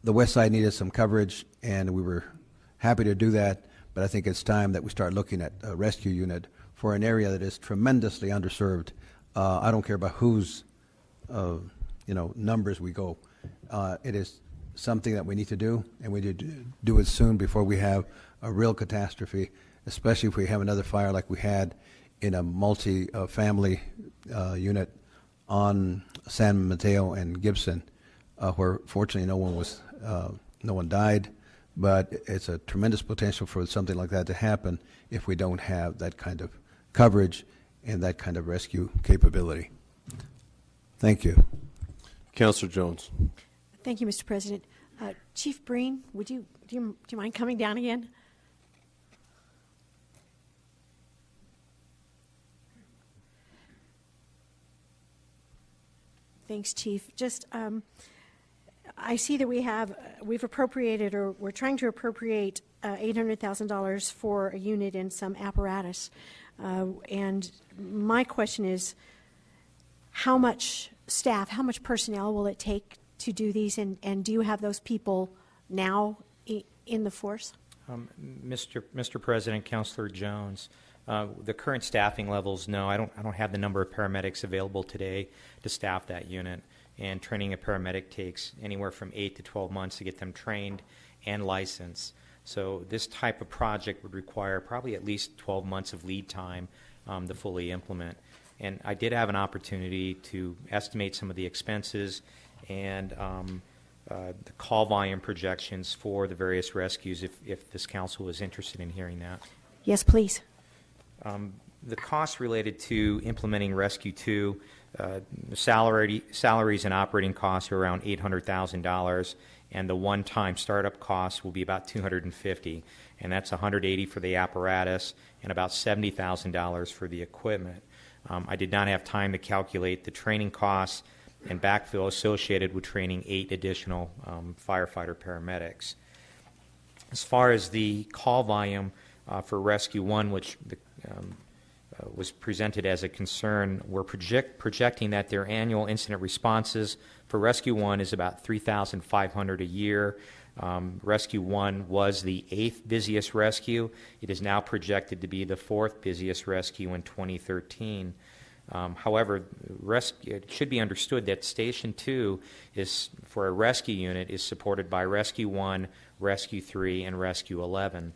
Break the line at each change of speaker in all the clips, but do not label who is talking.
the west side needed some coverage, and we were happy to do that, but I think it's time that we start looking at a rescue unit for an area that is tremendously underserved. I don't care about whose numbers we go. It is something that we need to do, and we need to do it soon before we have a real catastrophe, especially if we have another fire like we had in a multi-family unit on San Mateo and Gibson, where fortunately no one died, but it's a tremendous potential for something like that to happen if we don't have that kind of coverage and that kind of rescue capability. Thank you.
Councillor Jones.
Thank you, Mr. President. Chief Breen, do you mind coming down again? Thanks, Chief. Just I see that we've appropriated, or we're trying to appropriate $800,000 for a unit and some apparatus. And my question is, how much staff, how much personnel will it take to do these, and do you have those people now in the force?
Mr. President, Councillor Jones, the current staffing levels, no, I don't have the number of paramedics available today to staff that unit. And training a paramedic takes anywhere from 8 to 12 months to get them trained and licensed. So this type of project would require probably at least 12 months of lead time to fully implement. And I did have an opportunity to estimate some of the expenses and the call volume projections for the various rescues if this council is interested in hearing that.
Yes, please.
The costs related to implementing Rescue 2, salaries and operating costs are around $800,000, and the one-time startup cost will be about $250,000, and that's $180,000 for the apparatus and about $70,000 for the equipment. I did not have time to calculate the training costs and backfill associated with training 8 additional firefighter paramedics. As far as the call volume for Rescue 1, which was presented as a concern, we're projecting that their annual incident responses for Rescue 1 is about 3,500 a year. Rescue 1 was the 8th busiest rescue. It is now projected to be the 4th busiest rescue in 2013. However, it should be understood that Station 2 is, for a rescue unit, is supported by Rescue 1, Rescue 3, and Rescue 11,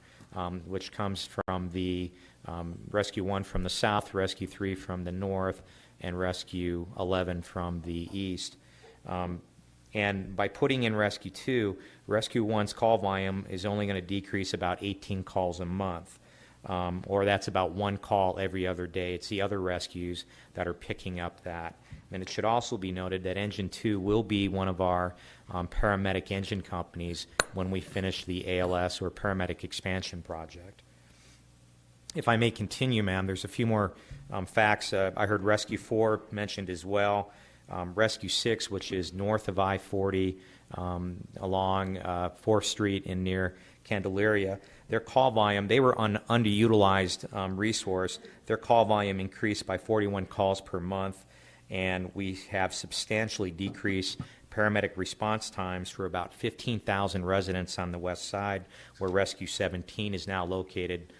which comes from the Rescue 1 from the south, Rescue 3 from the north, and Rescue 11 from the east. And by putting in Rescue 2, Rescue 1's call volume is only going to decrease about 18 calls a month, or that's about 1 call every other day. It's the other rescues that are picking up that. And it should also be noted that Engine 2 will be one of our paramedic engine companies when we finish the ALS, or Paramedic Expansion Project. If I may continue, ma'am, there's a few more facts. I heard Rescue 4 mentioned as well. Rescue 6, which is north of I-40 along 4th Street and near Candelaria, their call volume, they were an underutilized resource. Their call volume increased by 41 calls per month, and we have substantially decreased paramedic response times for about 15,000 residents on the west side, where Rescue 17 is now located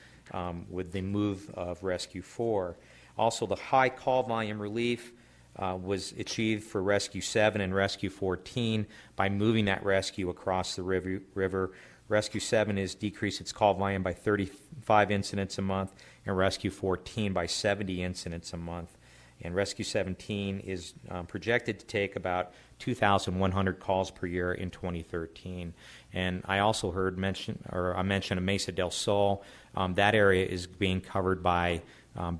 with the move of Rescue 4. Also, the high call volume relief was achieved for Rescue 7 and Rescue 14 by moving that rescue across the river. Rescue 7 has decreased its call volume by 35 incidents a month, and Rescue 14 by 70 incidents a month. And Rescue 17 is projected to take about 2,100 calls per year in 2013. And I also heard mention of Mesa del Sol. That area is being covered by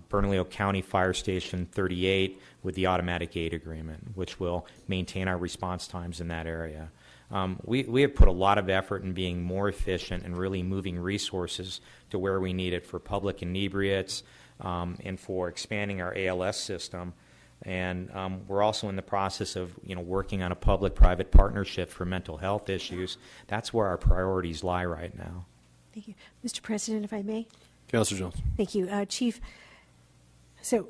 Bernalillo County Fire Station 38 with the automatic aid agreement, which will maintain our response times in that area. We have put a lot of effort in being more efficient and really moving resources to where we need it for public inebriates and for expanding our ALS system. And we're also in the process of working on a public-private partnership for mental health issues. That's where our priorities lie right now.
Thank you. Mr. President, if I may.
Councillor Jones.
Thank you. Chief, so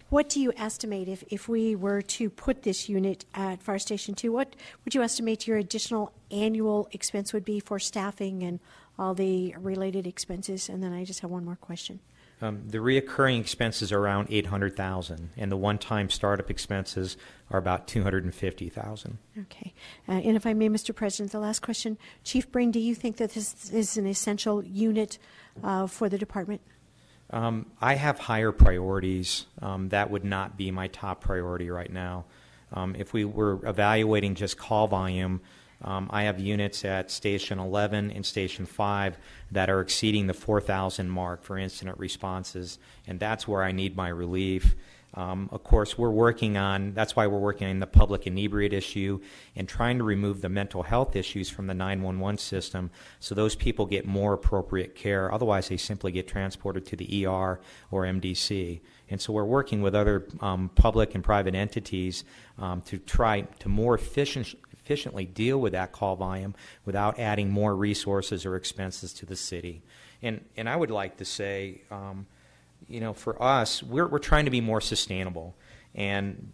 What do you estimate if we were to put this unit at Fire Station 2? What would you estimate your additional annual expense would be for staffing and all the related expenses? And then I just have one more question.
The reoccurring expenses are around $800,000, and the one-time startup expenses are about $250,000.
Okay. And if I may, Mr. President, the last question. Chief Breen, do you think that this is an essential unit for the department?
I have higher priorities. That would not be my top priority right now. If we were evaluating just call volume, I have units at Station 11 and Station 5 that are exceeding the 4,000 mark for incident responses, and that's where I need my relief. Of course, that's why we're working on the public inebriate issue and trying to remove the mental health issues from the 911 system so those people get more appropriate care. Otherwise, they simply get transported to the ER or MDC. And so we're working with other public and private entities to try to more efficiently deal with that call volume without adding more resources or expenses to the city. And I would like to say, for us, we're trying to be more sustainable. And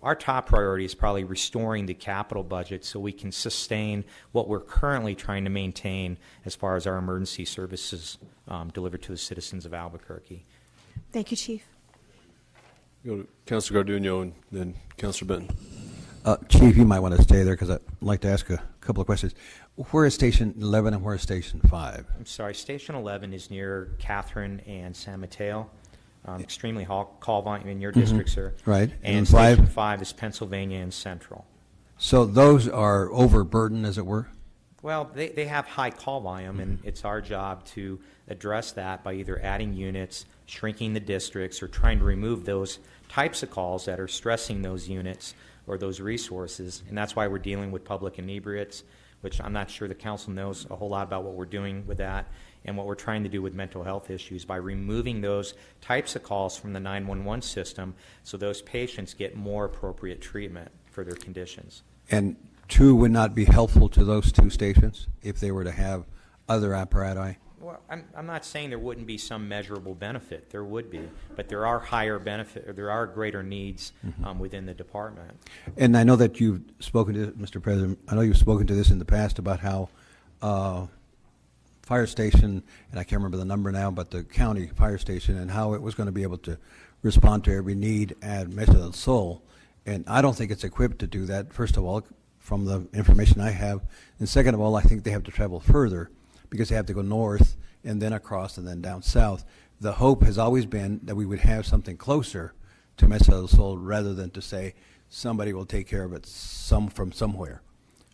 our top priority is probably restoring the capital budget so we can sustain what we're currently trying to maintain as far as our emergency services delivered to the citizens of Albuquerque.
Thank you, Chief.
Go to Councilor Garduno and then Councilor Benton.
Chief, you might want to stay there because I'd like to ask a couple of questions. Where is Station 11 and where is Station 5?
I'm sorry, Station 11 is near Catherine and San Mateo. Extremely call volume in your district, sir.
Right.
And
five?
Station 5 is Pennsylvania and Central.
So those are overburdened, as it were?
Well, they have high call volume, and it's our job to address that by either adding units, shrinking the districts, or trying to remove those types of calls that are stressing those units or those resources. And that's why we're dealing with public inebriates, which I'm not sure the council knows a whole lot about what we're doing with that and what we're trying to do with mental health issues by removing those types of calls from the 911 system so those patients get more appropriate treatment for their conditions.
And 2 would not be helpful to those 2 stations if they were to have other apparatus?
Well, I'm not saying there wouldn't be some measurable benefit. There would be, but there are higher benefit, or there are greater needs within the department.
And I know that you've spoken to, Mr. President, I know you've spoken to this in the past about how fire station, and I can't remember the number now, but the county fire station, and how it was going to be able to respond to every need at Mesa del Sol. And I don't think it's equipped to do that, first of all, from the information I have. And second of all, I think they have to travel further because they have to go north and then across and then down south. The hope has always been that we would have something closer to Mesa del Sol rather than to say somebody will take care of it from somewhere.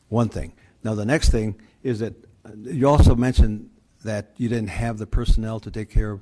One thing. Now the next thing is that you also mentioned that you didn't have the personnel to take care of